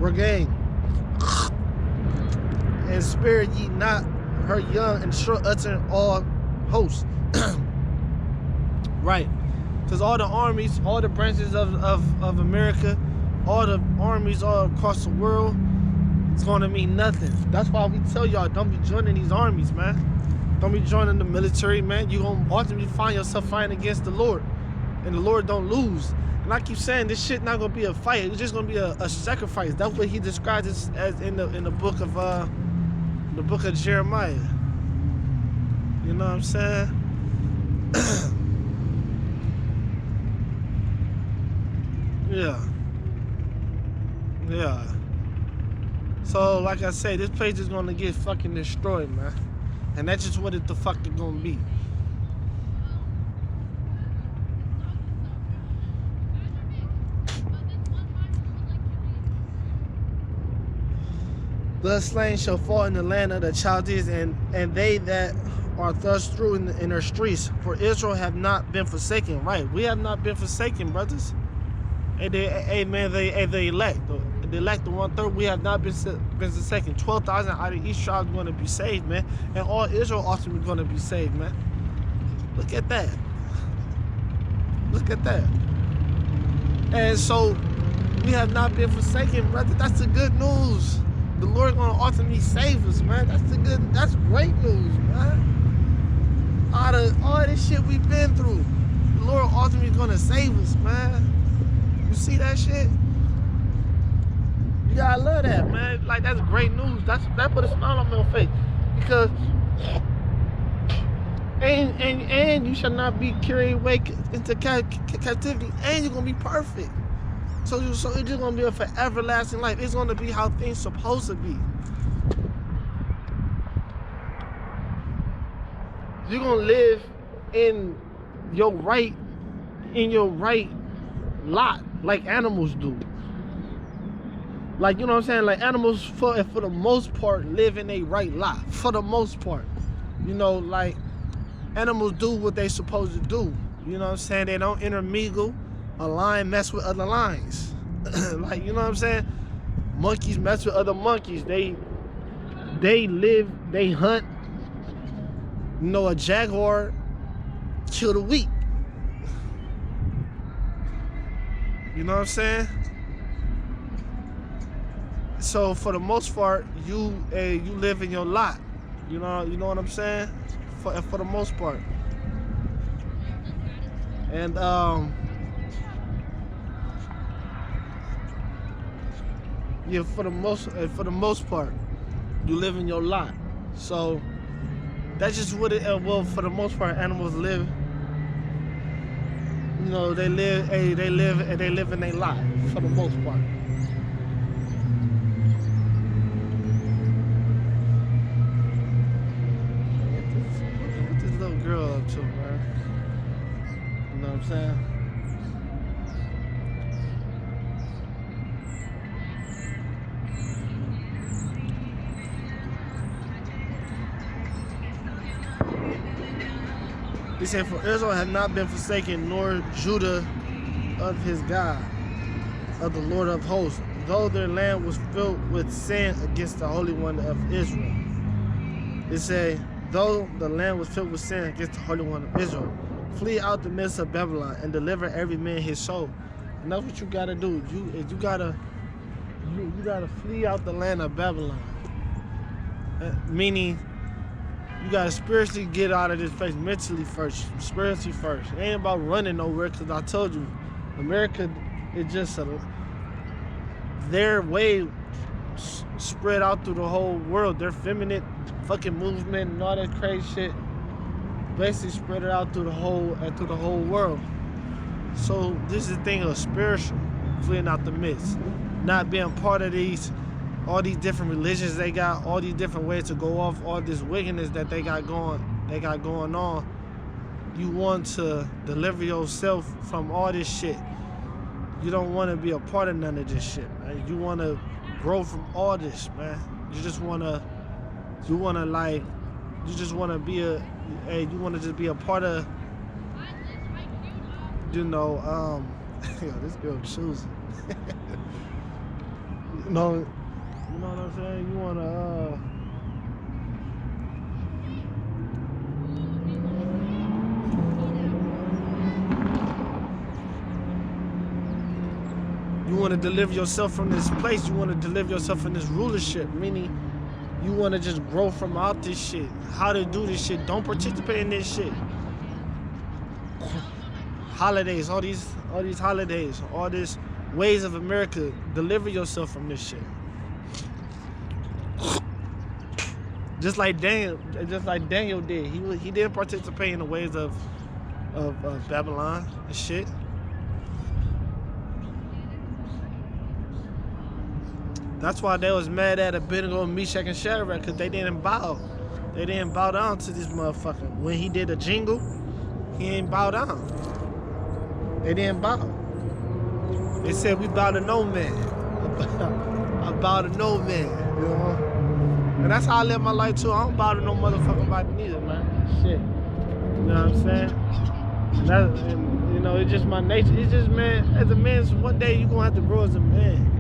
regain. And spare ye not her young, and destroy uttering all hosts. Right. Because all the armies, all the branches of America, all the armies all across the world, it's going to mean nothing. That's why we tell y'all, don't be joining these armies, man. Don't be joining the military, man. You're going to ultimately find yourself fighting against the Lord. And the Lord don't lose. And I keep saying, this shit not going to be a fight. It's just going to be a sacrifice. That's what he describes it as in the book of Jeremiah. You know what I'm saying? Yeah. So, like I say, this place is gonna get fucking destroyed, man. And that's just what it the fuck is gonna be. The slain shall fall in the land of the Chaldees, and they that are thrust through in their streets. For Israel have not been forsaken. Right, we have not been forsaken, brothers. And they elect. The elect, the 1/3, we have not been forsaken. 12,000 out of each tribe is going to be saved, man. And all Israel ultimately going to be saved, man. Look at that. Look at that. And so, we have not been forsaken, brother. That's the good news. The Lord going to ultimately save us, man. That's great news, man. Out of all this shit we've been through, the Lord ultimately going to save us, man. You see that shit? You gotta love that, man. Like, that's great news. That put a smile on my face. Because and you shall not be carried away into captivity, and you're gonna be perfect. So it's just gonna be a for everlasting life. It's gonna be how things supposed to be. You're gonna live in your right lot, like animals do. Like, you know what I'm saying? Like, animals, for the most part, live in a right lot. For the most part. You know, like, animals do what they supposed to do. You know what I'm saying? They don't intermingle. A lion mess with other lions. Like, you know what I'm saying? Monkeys mess with other monkeys. They live, they hunt. You know, a jaguar kill the weak. You know what I'm saying? So for the most part, you live in your lot. You know what I'm saying? For the most part. And yeah, for the most part, you live in your lot. So that's just what it. Well, for the most part, animals live. You know, they live in a lot for the most part. What this little girl up to, man? You know what I'm saying? He said, for Israel had not been forsaken, nor Judah of his God, of the Lord of hosts, though their land was filled with sin against the Holy One of Israel. It said, though the land was filled with sin against the Holy One of Israel, flee out the midst of Babylon and deliver every man his soul. And that's what you gotta do. You gotta flee out the land of Babylon. Meaning, you gotta spiritually get out of this place, mentally first, spiritually first. It ain't about running nowhere, because I told you, America is just their way spread out through the whole world. Their feminine fucking movement and all that crazy shit basically spread it out through the whole world. So this is a thing of spiritual, fleeing out the midst, not being part of all these different religions they got, all these different ways to go off, all this wickedness that they got going on. You want to deliver yourself from all this shit. You don't want to be a part of none of this shit, man. You want to grow from all this, man. You just want to be a part of, you know, yo, this girl choosing. You know what I'm saying? You wanna deliver yourself from this place. You want to deliver yourself from this rulership, meaning you want to just grow from out this shit. How to do this shit. Don't participate in this shit. Holidays, all these holidays, all these ways of America. Deliver yourself from this shit. Just like Daniel did. He didn't participate in the ways of Babylon and shit. That's why they was mad at Abednego, Meshach, and Shadrach, because they didn't bow. They didn't bow down to this motherfucker. When he did a jingle, he ain't bow down. They didn't bow. They said, we bow to no man. I bow to no man, you know? And that's how I live my life too. I don't bow to no motherfucking body neither, man. Shit. You know what I'm saying? And you know, it's just my nature. It's just, man, as a man, one day you're gonna have to grow as a man.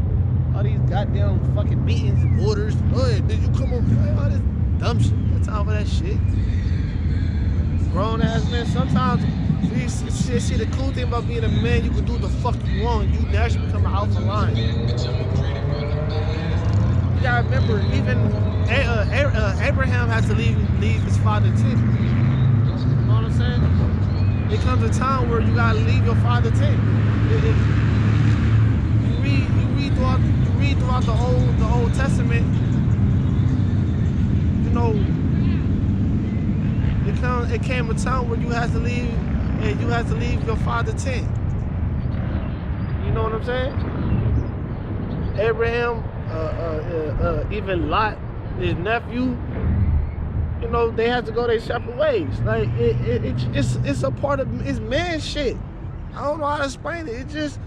All these goddamn fucking meetings and orders. Oh, yeah, did you come over? All this dumb shit. No time for that shit. Grown ass man. Sometimes, see, the cool thing about being a man, you can do the fuck you want. You naturally become an alpha lion. You gotta remember, even Abraham has to leave his father's tent. You know what I'm saying? It comes a time where you gotta leave your father's tent. You read throughout the Old Testament, you know, it came a time where you had to leave your father's tent. You know what I'm saying? Abraham, even Lot, his nephew, you know, they had to go their separate ways. Like it's a part of it's man shit. I don't know how to explain it. It just,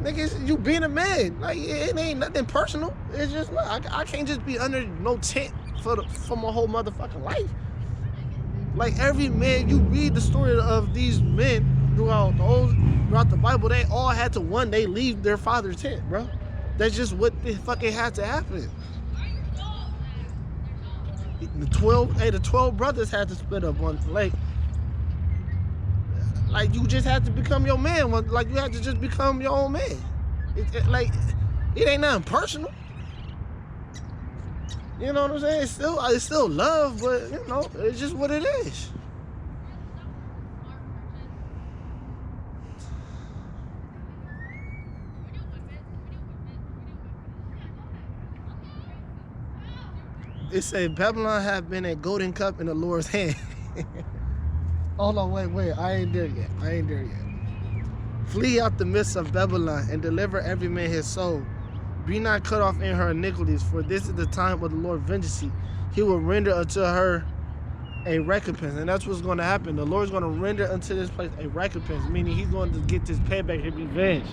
niggas, you being a man, like it ain't nothing personal. It's just I can't just be under no tent for my whole motherfucking life. Like every man, you read the story of these men throughout the Bible, they all had to one day leave their father's tent, bro. That's just what the fucking had to happen. The 12 brothers had to split up one, like you just had to become your man. Like you had to just become your own man. It ain't nothing personal. You know what I'm saying? It's still love, but you know, it's just what it is. It said Babylon have been a golden cup in the Lord's hand. Hold on, wait. I ain't there yet. Flee out the midst of Babylon and deliver every man his soul. Be not cut off in her iniquities, for this is the time of the Lord's vengeance. He will render unto her a recompense. And that's what's going to happen. The Lord's going to render unto this place a recompense, meaning he's going to get this payback, his revenge.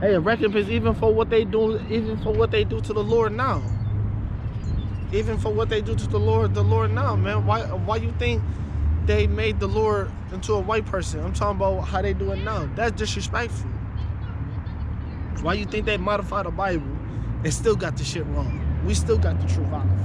Hey, a recompense even for what they do to the Lord now. Even for what they do to the Lord now, man. Why you think they made the Lord into a white person? I'm talking about how they do it now. That's disrespectful. Why you think they modified the Bible and still got the shit wrong? We still got the truth out of it.